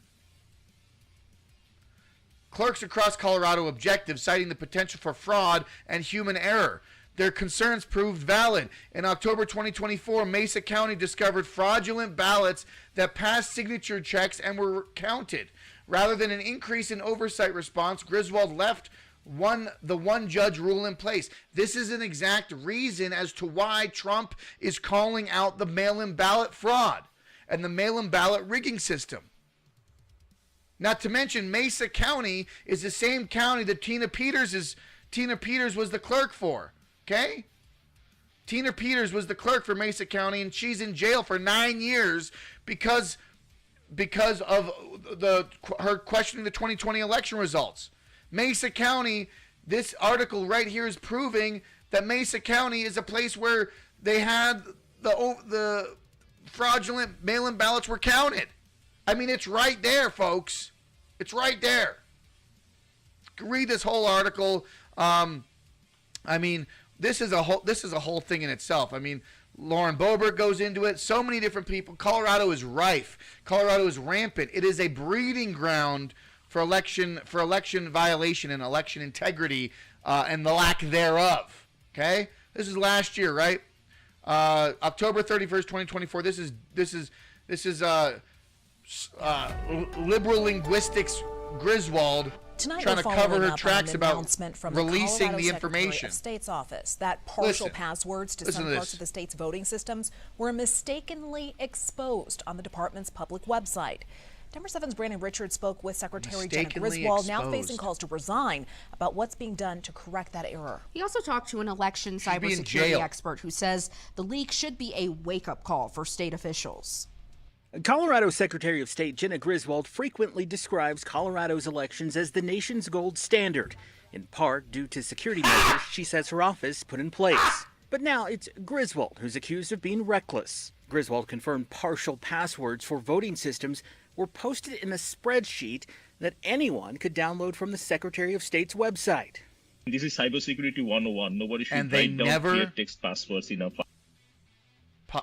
Clerks across Colorado objected, citing the potential for fraud and human error. Their concerns proved valid. In October 2024, Mesa County discovered fraudulent ballots that passed signature checks and were counted. Rather than an increase in oversight response, Griswold left the one-judge rule in place. This is an exact reason as to why Trump is calling out the mail-in ballot fraud and the mail-in ballot rigging system. Not to mention, Mesa County is the same county that Tina Peters was the clerk for. Okay? Tina Peters was the clerk for Mesa County, and she's in jail for 9 years because of her questioning the 2020 election results. Mesa County, this article right here is proving that Mesa County is a place where they had the fraudulent mail-in ballots were counted. I mean, it's right there, folks. It's right there. Read this whole article. This is a whole thing in itself. I mean, Lauren Boebert goes into it. So many different people. Colorado is rife. Colorado is rampant. It is a breeding ground for election violation and election integrity and the lack thereof. Okay, this is last year, right? October 31st, 2024. This is liberal linguistics Griswold. Tonight trying we're to cover her up tracks on an about announcement from releasing the Colorado information. Secretary of State's office that partial Listen. passwords to Listen some to parts this. of the state's voting systems were mistakenly exposed on the department's public website. Number 7's Brandon Richards spoke with Secretary Jena Mistakenly Griswold, now exposed. facing calls to resign, about what's being done to correct that error. He also talked to an election be in cybersecurity jail. expert who says the leak should be a wake-up call for state officials. Colorado Secretary of State Jena Griswold frequently describes Colorado's elections as the nation's gold standard. in part due to security measures she says her office put in place. But now it's Griswold who's accused of being reckless. Griswold confirmed partial passwords for voting systems were posted in a spreadsheet that anyone could download from the Secretary of State's website. This is cybersecurity 101. Nobody should And they write down never clear text passwords in a file.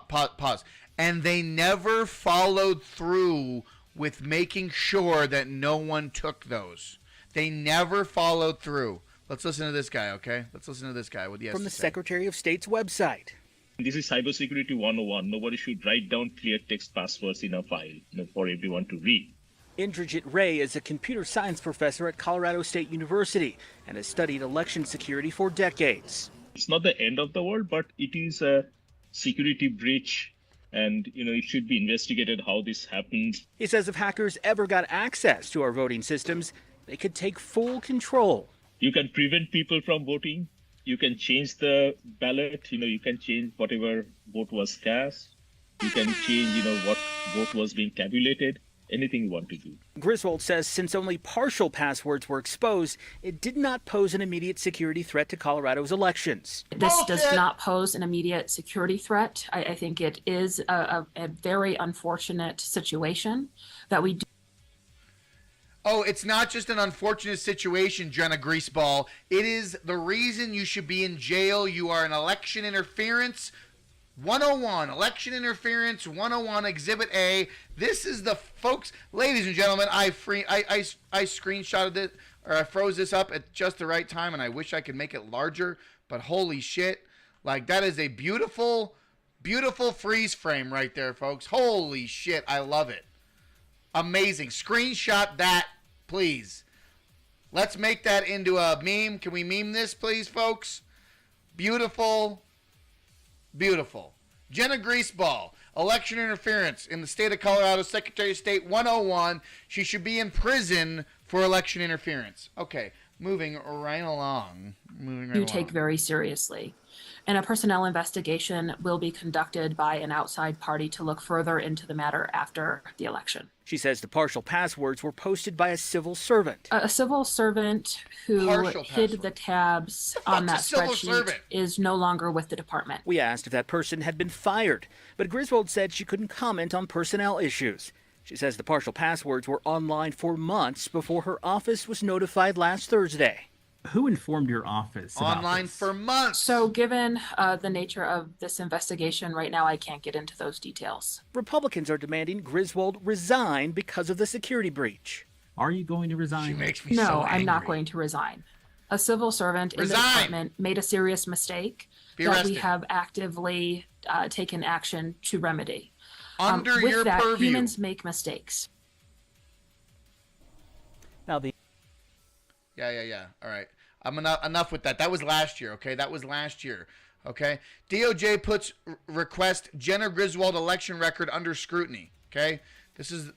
Pause. And they never followed through with making sure that no one took those. They never followed through. Let's listen to this guy, okay? Let's listen to this guy. What he has From to the say. Secretary of State's website. This is cybersecurity 101. Nobody should write down clear text passwords in a file, for everyone to read. Indrajit Ray is a computer science professor at Colorado State University and has studied election security for decades. It's not the end of the world, but it is a security breach, and it should be investigated how this happens. He says if hackers ever got access to our voting systems, they could take full control. You can prevent people from voting. You can change the ballot. You can change whatever vote was cast. You can change, what vote was being tabulated. Anything you want to do. Griswold says since only partial passwords were exposed, it did not pose an immediate security threat to Colorado's elections. This does not pose an immediate security threat. I think it is a very unfortunate situation that we do. Oh, it's not just an unfortunate situation, Jena Greaseball. It is the reason you should be in jail. You are an election interference 101, election interference 101, Exhibit A. This is the folks, ladies and gentlemen. I screenshotted this, or I froze this up at just the right time, and I wish I could make it larger. But holy shit, like that is a beautiful, beautiful freeze frame right there, folks. Holy shit, I love it. Amazing. Screenshot that, please. Let's make that into a meme. Can we meme this, please, folks? Beautiful. Beautiful. Jena Greaseball, election interference in the state of Colorado, Secretary of State 101. She should be in prison for election interference. Okay, moving right along. Take very seriously. And a personnel investigation will be conducted by an outside party to look further into the matter after the election. She says the partial passwords were posted by a civil servant. A civil servant who hid the tabs on that spreadsheet is no longer with the department. We asked if that person had been fired, but Griswold said she couldn't comment on personnel issues. She says the partial passwords were online for months before her office was notified last Thursday. Who informed your office about online this? For months? So given the nature of this investigation right now, I can't get into those details. Republicans are demanding Griswold resign because of the security breach. Are you going to resign? She makes me No, so angry. I'm not going to resign. A civil servant in the department made a serious mistake that we have actively taken action to remedy. Under with your that, purview. Humans make mistakes. Now the Yeah. All right. I'm enough with that. That was last year, okay? That was last year, okay? DOJ puts request Jena Griswold election record under scrutiny, okay? This is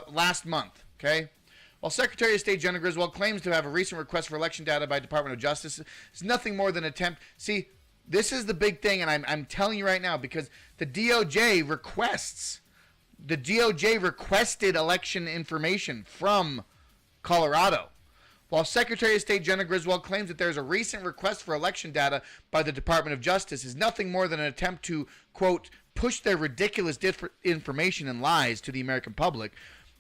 last month, okay? While Secretary of State Jena Griswold claims to have a recent request for election data by Department of Justice, it's nothing more than an attempt. See, this is the big thing, and I'm telling you right now, because the DOJ requested election information from Colorado. While Secretary of State Jena Griswold claims that there is a recent request for election data by the Department of Justice, is nothing more than an attempt to, quote, push their ridiculous information and lies to the American public.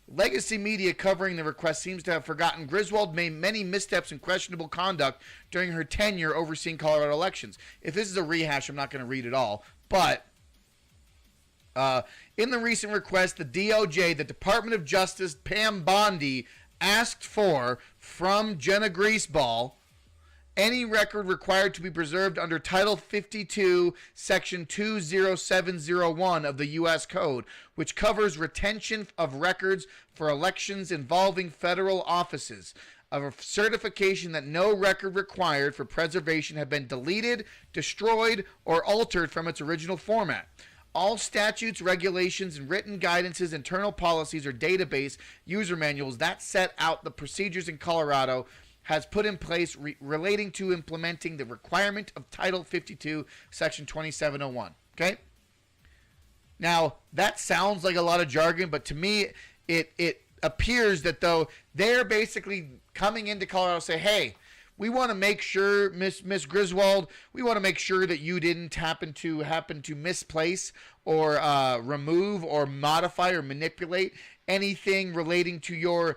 Legacy media covering the request seems to have forgotten Griswold made many missteps and questionable conduct during her tenure overseeing Colorado elections. If this is a rehash, I'm not going to read it all. But in the recent request, the DOJ, the Department of Justice, Pam Bondi, asked for from Jena Greaseball any record required to be preserved under Title 52, Section 20701 of the U.S. Code, which covers retention of records for elections involving federal offices, of a certification that no record required for preservation had been deleted, destroyed, or altered from its original format. All statutes, regulations, and written guidances, internal policies, or database user manuals that set out the procedures in Colorado has put in place relating to implementing the requirement of Title 52, Section 2701. Okay? Now, that sounds like a lot of jargon, but to me, it appears that though they're basically coming into Colorado and say, hey, We want to make sure, Miss Griswold, we want to make sure that you didn't happen to misplace or remove or modify or manipulate anything relating to your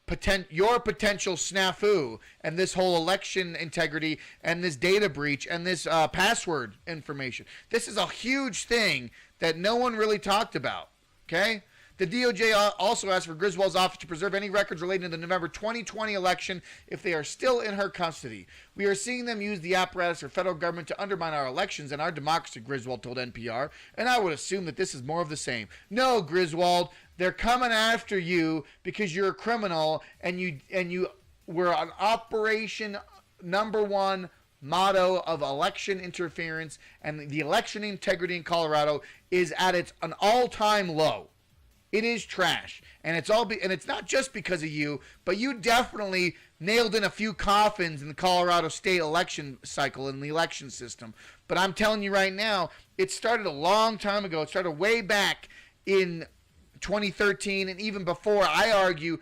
potential snafu and this whole election integrity and this data breach and this password information. This is a huge thing that no one really talked about. Okay. The DOJ also asked for Griswold's office to preserve any records relating to the November 2020 election if they are still in her custody. We are seeing them use the apparatus for federal government to undermine our elections and our democracy, Griswold told NPR, and I would assume that this is more of the same. No, Griswold, they're coming after you because you're a criminal and you were on Operation Number One motto of election interference, and the election integrity in Colorado is at an all-time low. It is trash, and it's not just because of you, but you definitely nailed in a few coffins in the Colorado state election cycle in the election system. But I'm telling you right now, it started a long time ago. It started way back in 2013, and even before. I argue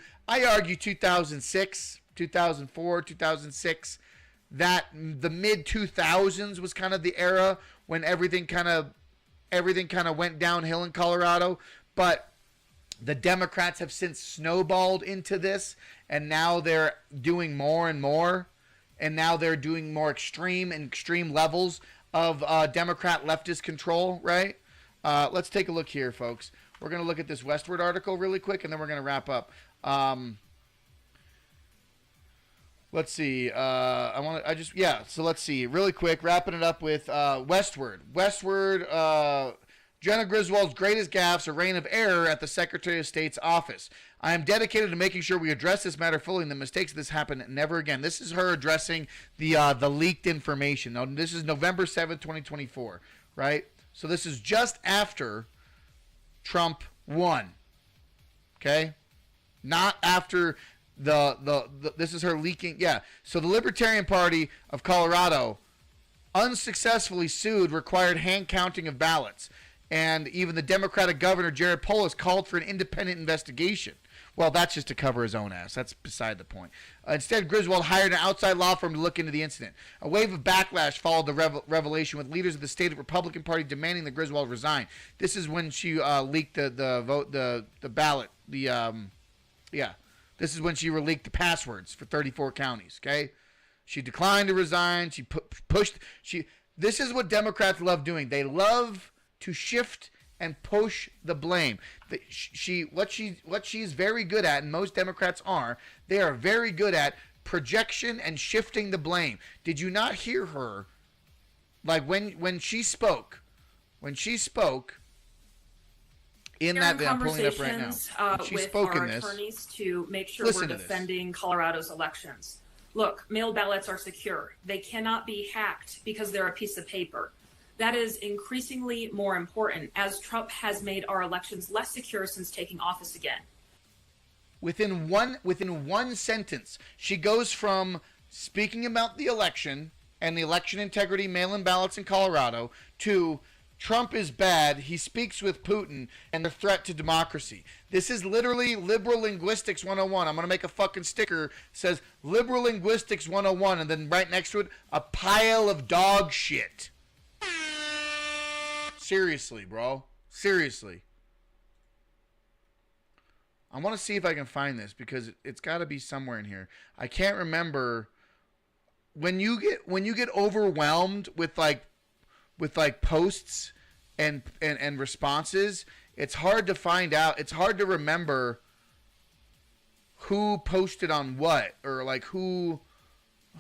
2006, 2004, 2006. That the mid 2000s was kind of the era when everything kind of went downhill in Colorado, but the Democrats have since snowballed into this, and now they're doing more and more, and now they're doing more extreme levels of Democrat leftist control, right? Let's take a look here, folks. We're going to look at this Westward article really quick, and then we're going to wrap up. Let's see. So let's see really quick. Wrapping it up with Westward. Jena Griswold's greatest gaffes, a reign of error at the Secretary of State's office. I am dedicated to making sure we address this matter fully and the mistakes of this happen never again. This is her addressing the leaked information. Now, this is November 7th, 2024, right? So this is just after Trump won, okay? Not after this is her leaking. Yeah, so the Libertarian Party of Colorado unsuccessfully sued, required hand counting of ballots. And even the Democratic governor, Jared Polis, called for an independent investigation. Well, that's just to cover his own ass. That's beside the point. Instead, Griswold hired an outside law firm to look into the incident. A wave of backlash followed the revelation, with leaders of the state Republican Party demanding that Griswold resign. This is when she leaked the ballot. This is when she leaked the passwords for 34 counties. Okay, she declined to resign. She pushed. This is what Democrats love doing. They love to shift and push the blame. What she's very good at, and most Democrats are, they are very good at projection and shifting the blame. Did you not hear her? Like when she spoke in that, I'm pulling it up right now. She with spoke our in this. attorneys to make sure Listen we're to this. defending Colorado's elections. Look, mail ballots are secure. They cannot be hacked because they're a piece of paper. That is increasingly more important as Trump has made our elections less secure since taking office again. Within one sentence, she goes from speaking about the election and the election integrity mail-in ballots in Colorado to Trump is bad, he speaks with Putin, and the threat to democracy. This is literally liberal linguistics 101. I'm going to make a fucking sticker that says liberal linguistics 101, and then right next to it, a pile of dog shit. Seriously, bro. Seriously. I want to see if I can find this because it's got to be somewhere in here. I can't remember. When you get overwhelmed with posts and responses, it's hard to find out. It's hard to remember who posted on what, or like who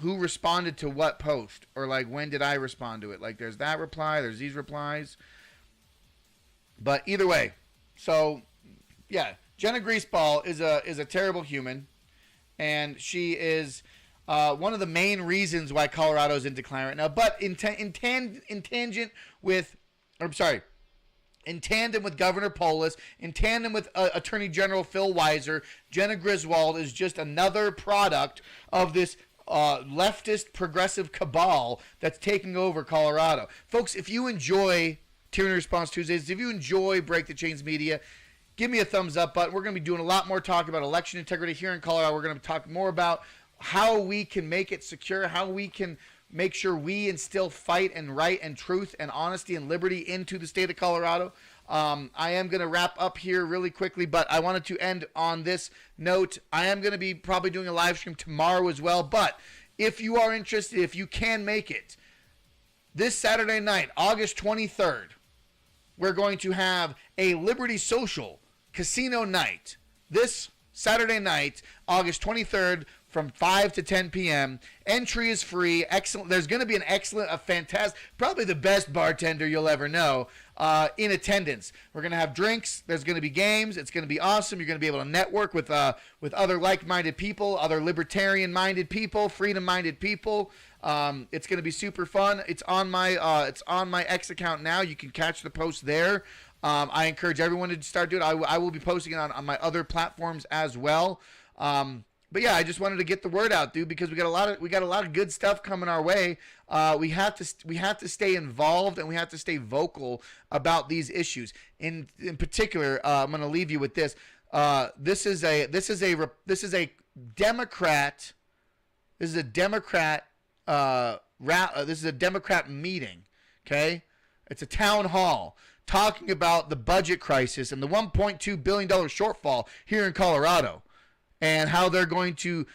responded to what post, or like when did I respond to it. Like there's that reply, there's these replies. But either way, so yeah, Jena Griswold is a terrible human, and she is one of the main reasons why Colorado is in decline right now. But in tandem with Governor Polis, in tandem with Attorney General Phil Weiser, Jena Griswold is just another product of this leftist progressive cabal that's taking over Colorado. Folks, if you enjoy Tyranny Response Tuesdays, if you enjoy Break the Chains Media, give me a thumbs up button. We're going to be doing a lot more talk about election integrity here in Colorado. We're going to talk more about how we can make it secure, how we can make sure we instill fight and right and truth and honesty and liberty into the state of Colorado. I am going to wrap up here really quickly, but I wanted to end on this note. I am going to be probably doing a live stream tomorrow as well, but if you are interested, if you can make it, this Saturday night, August 23rd, we're going to have a Liberty Social Casino night. This Saturday night, August 23rd, from 5 to 10 p.m. Entry is free. Excellent. There's going to be a fantastic, probably the best bartender you'll ever know in attendance. We're going to have drinks. There's going to be games. It's going to be awesome. You're going to be able to network with other like-minded people, other libertarian-minded people, freedom-minded people. It's going to be super fun. It's on my X account now. You can catch the post there. I encourage everyone to start doing it. I will be posting it on my other platforms as well. But yeah, I just wanted to get the word out, dude, because we got a lot of good stuff coming our way. We have to stay involved, and we have to stay vocal about these issues. In particular, I'm going to leave you with this. This is a Democrat. This is a Democrat meeting. Okay, it's a town hall talking about the budget crisis and the $1.2 billion shortfall here in Colorado, and how they're going to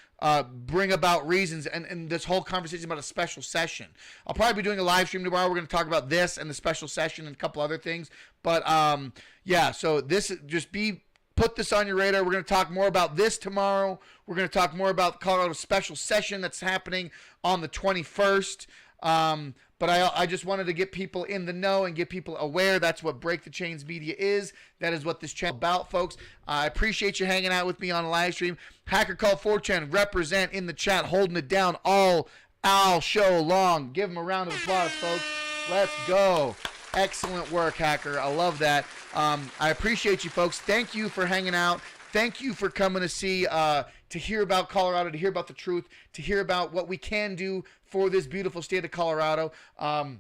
bring about reasons, and this whole conversation about a special session. I'll probably be doing a live stream tomorrow. We're going to talk about this and the special session and a couple other things. But yeah, so put this on your radar. We're going to talk more about this tomorrow. We're going to talk more about the Colorado special session that's happening on the 21st. But I just wanted to get people in the know and get people aware. That's what Break the Chains Media is. That is what this channel is about, folks. I appreciate you hanging out with me on a live stream. Hacker Call 4chan, represent in the chat, holding it down all show long. Give them a round of applause, folks. Let's go. Excellent work, Hacker. I love that. I appreciate you, folks. Thank you for hanging out. Thank you for coming to see, to hear about Colorado, to hear about the truth, to hear about what we can do for this beautiful state of Colorado. I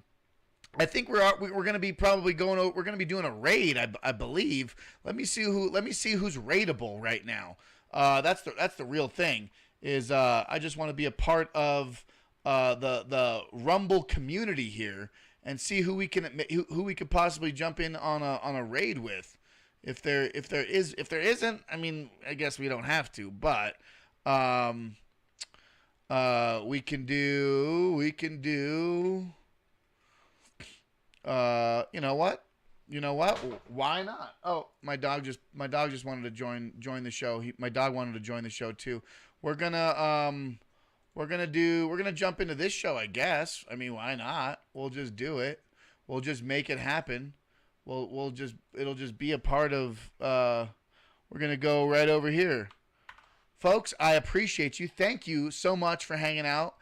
think we're going to be probably going over. We're going to be doing a raid, I believe. Let me see who's raidable right now. That's the real thing. Is I just want to be a part of the Rumble community here and see who we could possibly jump in on a raid with. If there isn't, I mean, I guess we don't have to, but we can do you know what? Why not? Oh, my dog just wanted to join the show. My dog wanted to join the show too. We're gonna jump into this show, I guess. I mean, why not? We'll just do it. We'll just make it happen. It'll just be a part of, we're going to go right over here. Folks, I appreciate you. Thank you so much for hanging out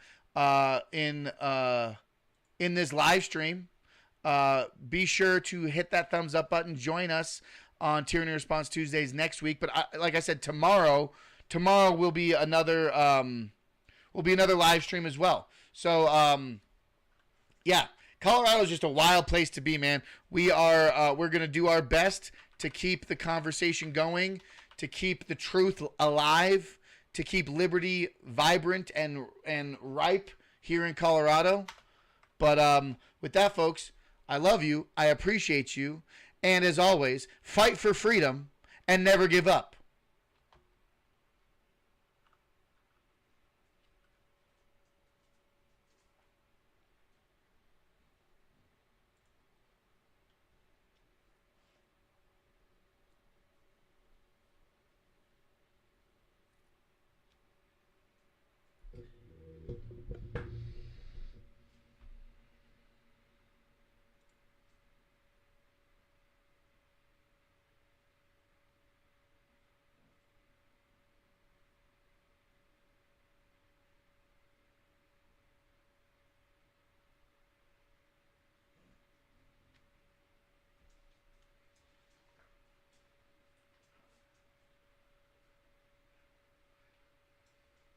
in this live stream. Be sure to hit that thumbs up button. Join us on Tyranny Response Tuesdays next week. But like I said, tomorrow will be another live stream as well. So, yeah. Colorado is just a wild place to be, man. We're going to do our best to keep the conversation going, to keep the truth alive, to keep liberty vibrant and ripe here in Colorado. But with that, folks, I love you. I appreciate you. And as always, fight for freedom and never give up.